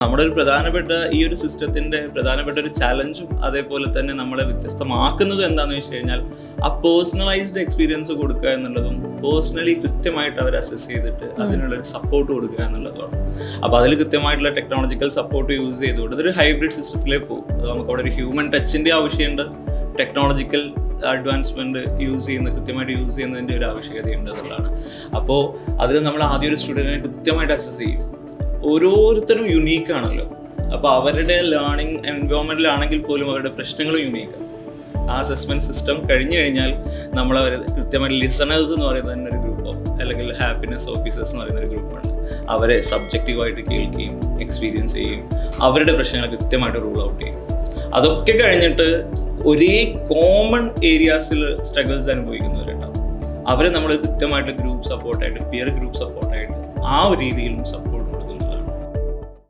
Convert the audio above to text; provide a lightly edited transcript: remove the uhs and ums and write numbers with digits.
നമ്മുടെ ഒരു പ്രധാനപ്പെട്ട ഈ ഒരു സിസ്റ്റത്തിന്റെ പ്രധാനപ്പെട്ട ഒരു ചലഞ്ചും അതേപോലെ തന്നെ നമ്മളെ വ്യത്യസ്തമാക്കുന്നതും എന്താണെന്ന് വെച്ച് കഴിഞ്ഞാൽ ആ പേഴ്സണലൈസ്ഡ് എക്സ്പീരിയൻസ് കൊടുക്കുക എന്നുള്ളതും പേഴ്സണലി കൃത്യമായിട്ട് അവർ അസസ് ചെയ്തിട്ട് അതിനുള്ളൊരു സപ്പോർട്ട് കൊടുക്കുക എന്നുള്ളതാണ്. അപ്പോൾ അതിൽ കൃത്യമായിട്ടുള്ള ടെക്നോളജിക്കൽ സപ്പോർട്ട് യൂസ് ചെയ്തുകൊണ്ട് ഇതൊരു ഹൈബ്രിഡ് സിസ്റ്റത്തിലേക്ക് പോകും. അത് നമുക്ക് അവിടെ ഒരു ഹ്യൂമൻ ടച്ചിന്റെ ആവശ്യമുണ്ട്, ടെക്നോളജിക്കൽ അഡ്വാൻസ്മെന്റ് കൃത്യമായിട്ട് യൂസ് ചെയ്യുന്നതിൻ്റെ ഒരു ആവശ്യകതയുണ്ട് എന്നുള്ളതാണ്. അപ്പോൾ അതിൽ നമ്മൾ ആദ്യം ഒരു സ്റ്റുഡൻറ്റിനെ കൃത്യമായിട്ട് അസസ് ചെയ്യും. ഓരോരുത്തരും യുണീക്കാണല്ലോ. അപ്പോൾ അവരുടെ ലേണിംഗ് എൻവയോൺമെൻറ്റിലാണെങ്കിൽ പോലും അവരുടെ പ്രശ്നങ്ങളും യുണീക്കാണ്. ആ അസസ്മെൻറ്റ് സിസ്റ്റം കഴിഞ്ഞു കഴിഞ്ഞാൽ നമ്മളവർ കൃത്യമായിട്ട് ലിസണേഴ്സ് എന്ന് പറയുന്ന തന്നെ ഒരു ഗ്രൂപ്പ് ഓഫ് അല്ലെങ്കിൽ ഹാപ്പിനെസ് ഓഫീസേഴ്സ് എന്ന് പറയുന്ന ഒരു ഗ്രൂപ്പാണ്. അവരെ സബ്ജക്റ്റീവായിട്ട് കേൾക്കുകയും എക്സ്പീരിയൻസ് ചെയ്യും, അവരുടെ പ്രശ്നങ്ങൾ കൃത്യമായിട്ട് റൂൾ ഔട്ട് ചെയ്യും. അതൊക്കെ കഴിഞ്ഞിട്ട് ഒരേ കോമൺ ഏരിയാസിൽ സ്ട്രഗിൾസ് അനുഭവിക്കുന്നവരുണ്ടാവും. അവരെ നമ്മൾ കൃത്യമായിട്ട് ഗ്രൂപ്പ് സപ്പോർട്ടായിട്ട്, പിയർ ഗ്രൂപ്പ് സപ്പോർട്ടായിട്ട് ആ ഒരു രീതിയിലും സപ്പോർട്ട്